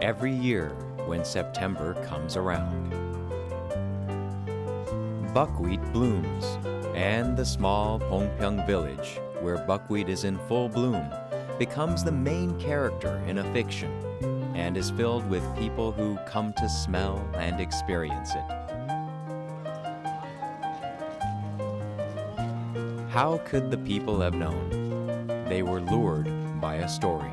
every year when September comes around. Buckwheat blooms, and the small Bongpyeong village, where buckwheat is in full bloom, becomes the main character in a fiction and is filled with people who come to smell and experience it. How could the people have known? They were lured by a story.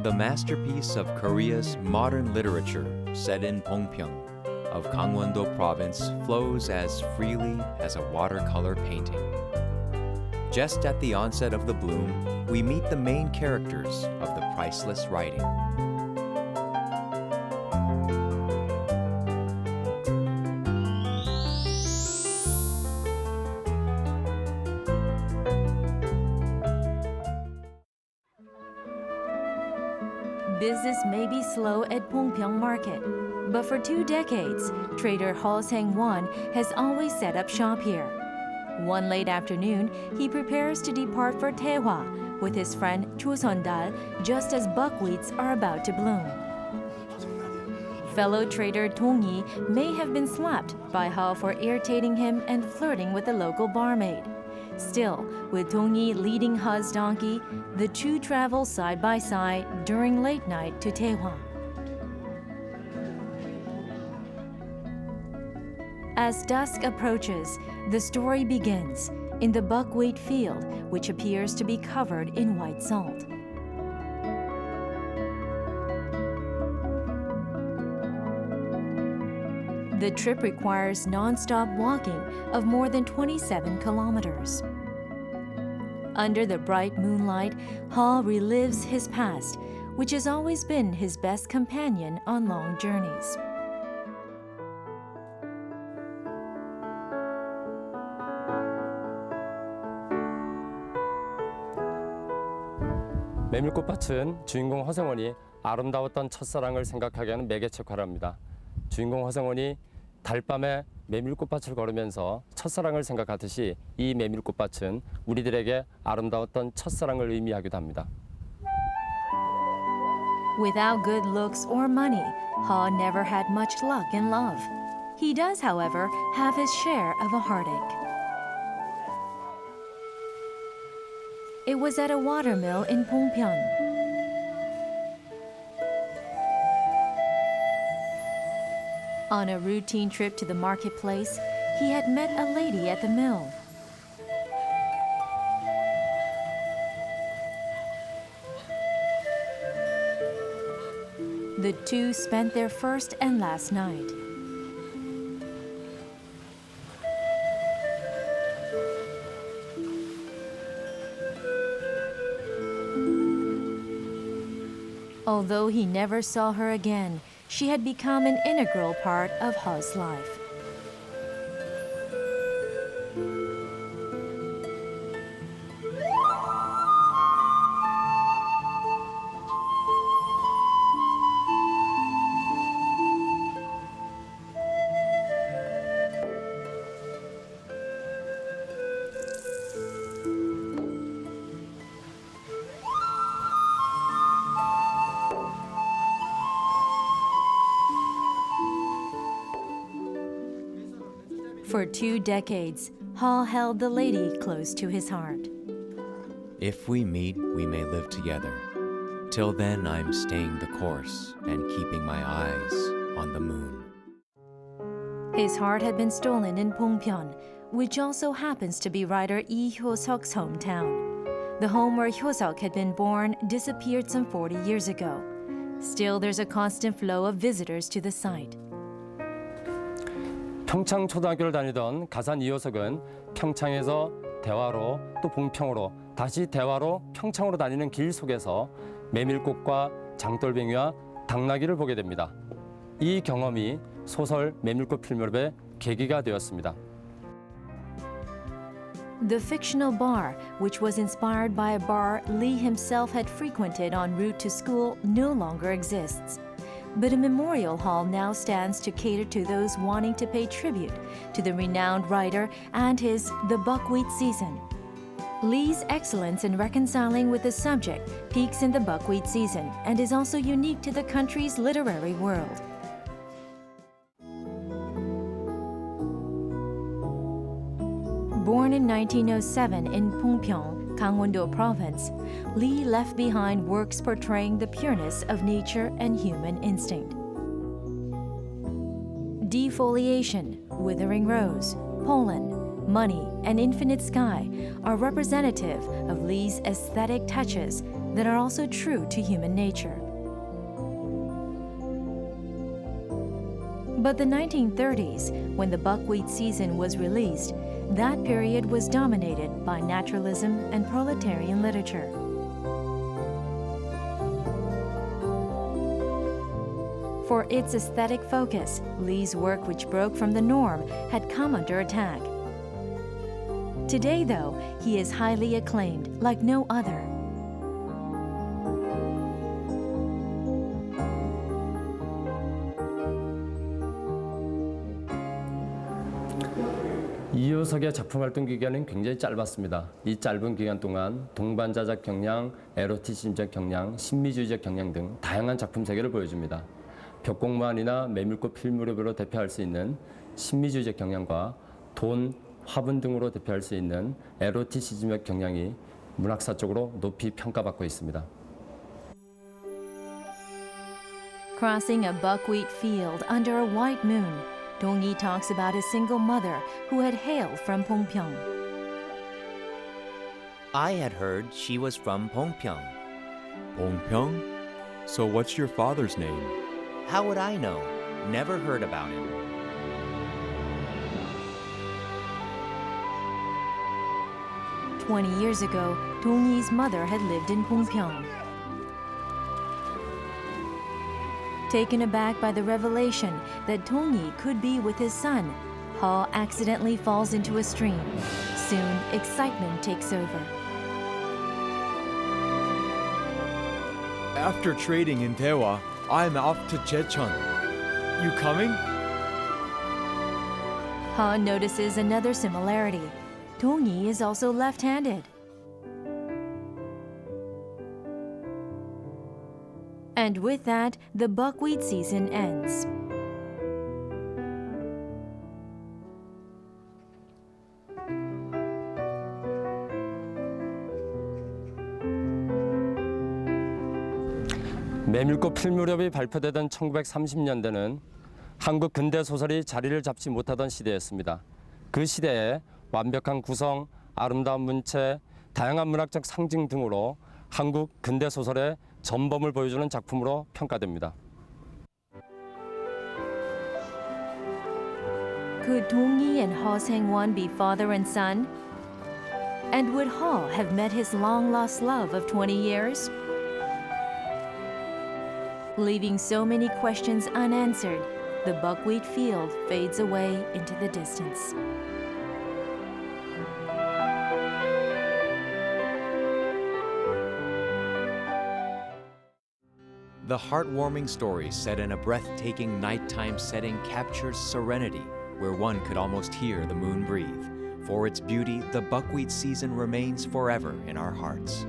The masterpiece of Korea's modern literature, set in Bongpyeong of Gangwon-do province, flows as freely as a watercolor painting. Just at the onset of the bloom, we meet the main characters of the priceless writing. Business may be slow at Bongpyeong Market, but for 2 decades, trader Ho Sang-won has always set up shop here. One late afternoon, he prepares to depart for Taehwa with his friend Cho Son-dal just as buckwheats are about to bloom. Fellow trader Dong-yi may have been slapped by Ho for irritating him and flirting with the local barmaid. Still, with Dong-yi leading Ho's donkey, the two travel side by side during late night to Taehwa. As dusk approaches, the story begins in the buckwheat field, which appears to be covered in white salt. The trip requires non-stop walking of more than 27 kilometers. Under the bright moonlight, Ho relives his past, which has always been his best companion on long journeys. 메밀꽃밭은 주인공 허성원이 아름다웠던 첫사랑을 생각하게 하는 매개체 관화입니다. 주인공 허성원이 달밤에 메밀꽃밭을 걸으면서 첫사랑을 생각하듯이 이 메밀꽃밭은 우리들에게 아름다웠던 첫사랑을 의미하기도 합니다. Without good looks or money, Ho never had much luck in love. He does, however, have his share of a heartache. It was at a watermill in Bongpyeong. On a routine trip to the marketplace, he had met a lady at the mill. The two spent their first and last night. Although he never saw her again, she had become an integral part of Ho's life. For 2 decades, Ho held the lady close to his heart. If we meet, we may live together. Till then, I'm staying the course and keeping my eyes on the moon. His heart had been stolen in Bongpyeong, which also happens to be writer Lee Hyo-seok's hometown. The home where Hyo-seok had been born disappeared some 40 years ago. Still, there's a constant flow of visitors to the site. 평창 초등학교를 다니던 가산 이효석은 평창에서 대화로 또 봉평으로 다시 대화로 평창으로 다니는 길 속에서 메밀꽃과 장돌뱅이와 당나귀를 보게 됩니다. 이 경험이 소설 메밀꽃 필무렵의 계기가 되었습니다. The fictional bar, which was inspired by a bar Lee himself had frequented en route to school, no longer exists. But a memorial hall now stands to cater to those wanting to pay tribute to the renowned writer and his The Buckwheat Season. Lee's excellence in reconciling with the subject peaks in the buckwheat season and is also unique to the country's literary world. Born in 1907 in Bongpyeong, Gangwon-do Province, Lee left behind works portraying the pureness of nature and human instinct. Defoliation, Withering Rose, Pollen, Money, and Infinite Sky are representative of Lee's aesthetic touches that are also true to human nature. But the 1930s, when the buckwheat season was released, that period was dominated by naturalism and proletarian literature. For its aesthetic focus, Lee's work, which broke from the norm, had come under attack. Today, though, he is highly acclaimed like no other. 이효석의 작품 활동 기간은 굉장히 짧았습니다. 이 짧은 기간 동안 동반자적 경향, 에로티즘적 경향, 신미주의적 경향 등 다양한 작품 세계를 보여줍니다. 벽공무안이나 메밀꽃 필무렵으로 대표할 수 있는 신미주의적 경향과 돈, 화분 등으로 대표할 수 있는 에로티시즘적 경향이 문학사적으로 높이 평가받고 있습니다. Crossing a buckwheat field under a white moon, Dong-hee talks about a single mother who had hailed from Bongpyeong. I had heard she was from Bongpyeong. Bongpyeong? So what's your father's name? How would I know? Never heard about him. "20 years ago, Dong-hee's mother had lived in Bongpyeong. Taken aback by the revelation that Dong-hee could be with his son, Ha accidentally falls into a stream. Soon, excitement takes over. After trading in Daewha, I'm off to Jecheon. You coming? Ha notices another similarity. Dong-hee is also left-handed. And with that, the buckwheat season ends. 메밀꽃 필무렵이 발표되던 1930년대는 한국 근대 소설이 자리를 잡지 못하던 시대였습니다. 그 시대에 완벽한 구성, 아름다운 문체, 다양한 문학적 상징 등으로 한국 근대 소설의 전범을 보여주는 작품으로 평가됩니다. Could Dong-hee and Ha Sang-won be father and son? And would Ha have met his long-lost love of 20 years? Leaving so many questions unanswered, the buckwheat field fades away into the distance. The heartwarming story set in a breathtaking nighttime setting captures serenity, where one could almost hear the moon breathe. For its beauty, the buckwheat season remains forever in our hearts.